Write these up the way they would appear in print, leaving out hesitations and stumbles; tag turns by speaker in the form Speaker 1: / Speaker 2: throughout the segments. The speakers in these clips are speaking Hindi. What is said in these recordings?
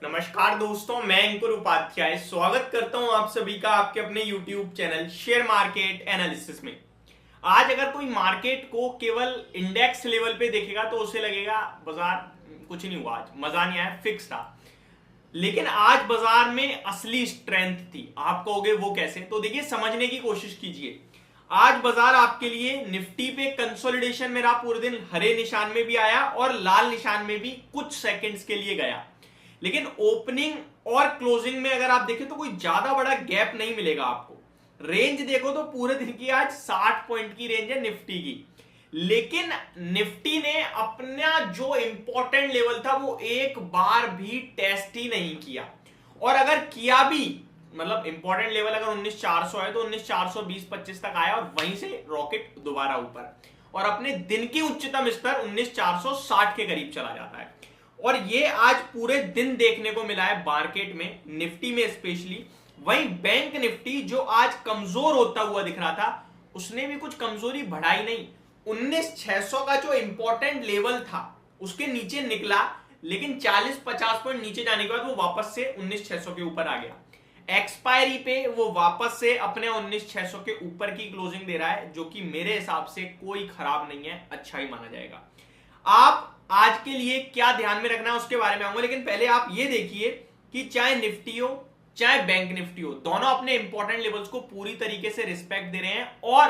Speaker 1: नमस्कार दोस्तों, मैं अंकुर उपाध्याय स्वागत करता हूं आप सभी का आपके अपने YouTube channel share market analysis में। आज अगर कोई मार्केट को केवल इंडेक्स लेवल पे देखेगा तो उसे लगेगा बाजार कुछ नहीं हुआ, आज मजा नहीं आया, फिक्स था। लेकिन आज बाजार में असली स्ट्रेंथ थी। आप कहोगे वो कैसे? तो देखिए, समझने की कोशिश कीजिए। आज बाजार आपके लिए निफ्टी पे कंसोलिडेशन में रहा, पूरे दिन हरे निशान में भी आया और लाल निशान में भी कुछ सेकंड्स के लिए गया। लेकिन ओपनिंग और क्लोजिंग में अगर आप देखें तो कोई ज्यादा बड़ा गैप नहीं मिलेगा आपको। रेंज देखो तो पूरे दिन की आज 60 पॉइंट की रेंज है निफ्टी की। लेकिन निफ्टी ने अपना जो इंपॉर्टेंट लेवल था वो एक बार भी टेस्ट ही नहीं किया। और अगर किया भी, मतलब इंपॉर्टेंट लेवल अगर 19,400 है तो 19,420-25 तक आया और वहीं से रॉकेट दोबारा ऊपर और अपने दिन की उच्चतम स्तर 19,460 के करीब चला जाता है। और ये आज पूरे दिन देखने को मिला है मार्केट में, निफ्टी में स्पेशली। वहीं बैंक निफ्टी जो आज कमजोर होता हुआ दिख रहा था, उसने भी कुछ कमजोरी बढ़ाई नहीं। 19,600 का जो इंपॉर्टेंट लेवल था उसके नीचे निकला, लेकिन 40-50 पॉइंट नीचे जाने के बाद वो वापस से 19,600 के ऊपर आ गया। एक्सपायरी पे वो वापस से अपने 19,600 के ऊपर की क्लोजिंग दे रहा है, जो कि मेरे हिसाब से कोई खराब नहीं है, अच्छा ही माना जाएगा। आप आज के लिए क्या ध्यान में रखना है उसके बारे में आऊंगा, लेकिन पहले आप ये देखिए कि चाहे निफ्टी हो चाहे बैंक निफ्टी हो, दोनों अपने इंपॉर्टेंट लेवल्स को पूरी तरीके से रिस्पेक्ट दे रहे हैं और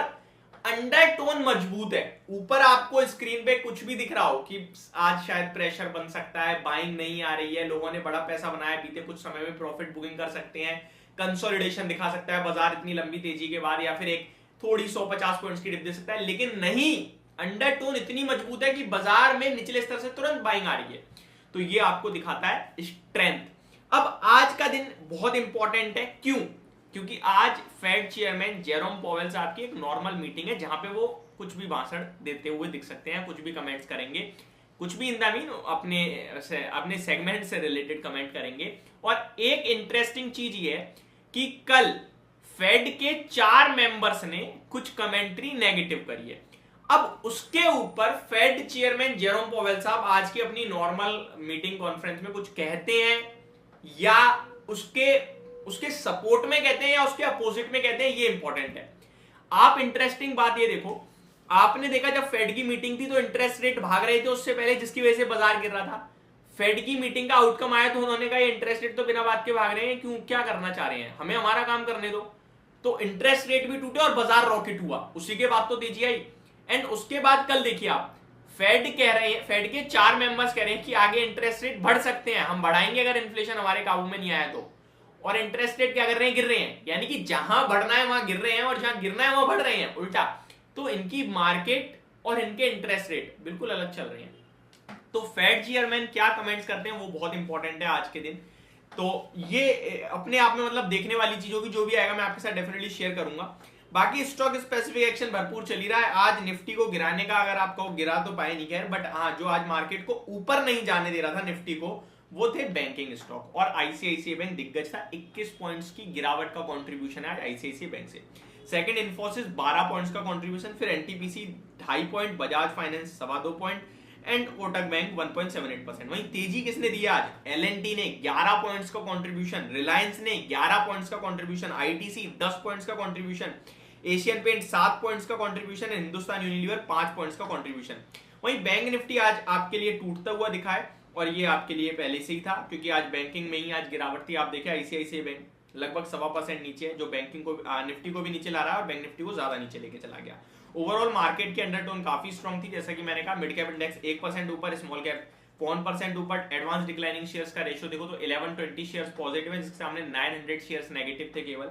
Speaker 1: अंडरटोन मजबूत है। ऊपर आपको स्क्रीन पे कुछ भी दिख रहा हो कि आज शायद प्रेशर बन सकता है, बाइंग नहीं आ रही है, लोगों ने बड़ा पैसा बनाया, बीते कुछ समय में प्रॉफिट बुकिंग कर सकते हैं, कंसोलिडेशन दिखा सकता है बाजार इतनी लंबी तेजी के बाद, या फिर एक थोड़ी 150 पॉइंट्स की डिप दे सकता है। लेकिन नहीं, अंडरटोन इतनी मजबूत है कि बाजार में निचले स्तर से तुरंत बाइंग आ रही है। तो ये आपको दिखाता है स्ट्रेंथ। अब आज का दिन बहुत इंपॉर्टेंट है। क्यों? क्योंकि आज फेड चेयरमैन जेरोम पॉवेल साहब की एक नॉर्मल मीटिंग है, जहां पे वो कुछ भी भाषण देते हुए दिख सकते हैं, कुछ भी कमेंट्स करेंगे, कुछ भी इन द मीन अपने सेगमेंट से रिलेटेड कमेंट करेंगे। और एक इंटरेस्टिंग चीज ये है कि कल फेड के 4 मेंबर्स ने कुछ कमेंट्री नेगेटिव करी है। अब उसके ऊपर फेड चेयरमैन जेरोम पॉवेल साहब आज की अपनी नॉर्मल मीटिंग कॉन्फ्रेंस में कुछ कहते हैं, या उसके सपोर्ट में कहते हैं, या उसके अपोजिट में कहते हैं, ये इंपॉर्टेंट है। आप इंटरेस्टिंग बात ये देखो, आपने देखा जब फेड की मीटिंग थी तो इंटरेस्ट रेट भाग रहे थे उससे पहले, जिसकी वजह से बाजार गिर रहा था। फेड की मीटिंग का आउटकम आया तो उन्होंने कहा इंटरेस्ट रेट तो बिना बात के भाग रहे हैं, क्यों, क्या करना चाह रहे हैं, हमें हमारा काम करने दो। तो इंटरेस्ट रेट भी टूटे और बाजार रॉकेट हुआ, उसी के बाद तो तेजी आई। एंड उसके बाद कल देखिए आप, फेड कह रहे हैं, फेड के 4 मेंबर्स कह रहे हैं कि आगे इंटरेस्ट रेट बढ़ सकते हैं, हम बढ़ाएंगे अगर इन्फ्लेशन हमारे काबू में नहीं आया तो। और इंटरेस्ट रेट क्या कर रहे हैं? गिर रहे हैं। यानी कि जहां बढ़ना है वहां गिर रहे हैं और जहां गिरना है वहां बढ़ रहे हैं, उल्टा। तो इनकी मार्केट और इनके इंटरेस्ट रेट बिल्कुल अलग चल रहे हैं। तो फेड चेयरमैन क्या कमेंट्स करते हैं वो बहुत इंपॉर्टेंट है आज के दिन। तो ये अपने आप में मतलब देखने वाली चीजों की, जो भी आएगा मैं आपके साथ डेफिनेटली शेयर करूंगा। बाकी स्टॉक स्पेसिफिक एक्शन भरपूर चल ही रहा है। आज निफ्टी को गिराने का अगर आपको गिरा तो पाए नहीं खैर, बट हाँ, जो आज मार्केट को ऊपर नहीं जाने दे रहा था निफ्टी को, वो थे बैंकिंग स्टॉक। और आईसीआईसीआई बैंक दिग्गज था, 21 पॉइंट्स की गिरावट का कंट्रीब्यूशन है आज आईसीआईसीआई बैंक से। सेकंड इन्फोसिस 12 पॉइंट्स का कंट्रीब्यूशन, फिर NTPC 2.5 point, Bajaj finance 2.25 point and Kotak bank 1.78%। वहीं तेजी किसने दिया आज? एलएनटी ने 11 पॉइंट्स का कंट्रीब्यूशन, रिलायंस ने 11 पॉइंट्स का कंट्रीब्यूशन, आईटीसी 10 पॉइंट्स का कंट्रीब्यूशन, एशियन पेंट 7 पॉइंट्स का कंट्रीब्यूशन, हिंदुस्तान यूनिलीवर 5 पॉइंट्स का कंट्रीब्यूशन। वहीं बैंक निफ्टी आज आपके लिए टूटता हुआ दिखा है, और ये आपके लिए पहले से ही था, क्योंकि आज बैंकिंग में ही आज गिरावट थी। आप देखें आईसीआईसीआई बैंक लगभग 1.25% नीचे है, जो बैंकिंग को निफ्टी को भी नीचे ला रहा है और बैंक निफ्टी को ज्यादा नीचे लेके चला गया। ओवरऑल मार्केट की अंडरटोन काफी स्ट्रॉन्ग थी, जैसा कि मैंने कहा। मिड कैप इंडेक्स 1% ऊपर, स्मॉल कैप 1% ऊपर। एडवांस डिक्लाइनिंग शेयर्स का रेशियो देखो तो 1120 शेयर्स पॉजिटिव है, जिसके सामने 900 शेयर्स नेगेटिव थे केवल।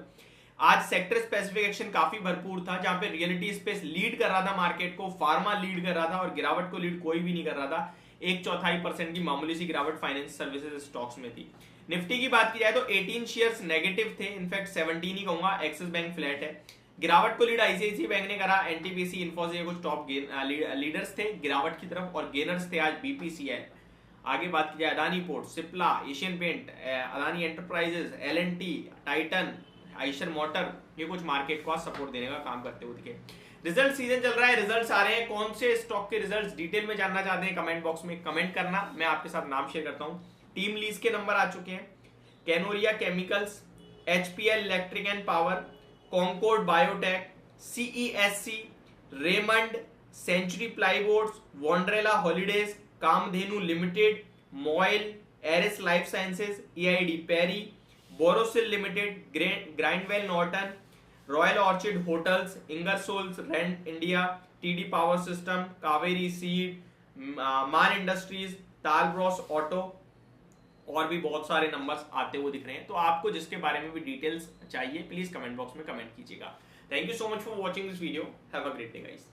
Speaker 1: आज सेक्टर स्पेसिफिक एक्शन काफी भरपूर था, जहां पे रियलिटी स्पेस लीड कर रहा था मार्केट को, फार्मा लीड कर रहा था, और गिरावट को लीड कोई भी नहीं कर रहा था। 1/4% की मामूली सी गिरावट फाइनेंस सर्विसेज स्टॉक्स में थी। निफ्टी की बात की जाए तो 18 शेयर्स नेगेटिव थे, इनफैक्ट 17 ही कहूंगा। एक्सिस बैंक फ्लैट है। गिरावट को लीड आईसीआईसीआई बैंक ने करा, एनटीपीसी, इन्फोसिस कुछ टॉप लीडर्स थे गिरावट की तरफ, और गेनर्स थे आज बीपीसीएल। आगे बात की जाए Adani port, Cipla, Asian paint, Adani enterprises, LNT, Titan, Eicher motor, ये कुछ मार्केट को सपोर्ट देने का काम करते हुए दिखे। रिजल्ट सीजन चल रहा है, रिजल्ट्स आ रहे हैं। कौन से स्टॉक के रिजल्ट्स डिटेल में जानना चाहते हैं कमेंट बॉक्स में कमेंट करना, मैं आपके साथ नाम शेयर करता हूं। टीम लीज के नंबर आ चुके हैं। Kanoria chemicals, HPL electric and power, Concord biotech, CESC, Raymond, Century plyboards, Wonderla holidays, Kamdhenu limited, MOIL, Eris life sciences, EID Parry, Borosil limited, Grindwell Norton, royal orchid hotels, Ingersolls Rand India, TD power system, Kaveri seed, Maan industries, Talbros auto, और भी बहुत सारे नंबर्स आते हुए दिख रहे हैं। तो आपको जिसके बारे में भी डिटेल्स चाहिए प्लीज कमेंट बॉक्स में कमेंट कीजिएगा। Thank you so much for watching this video. Have a great day guys.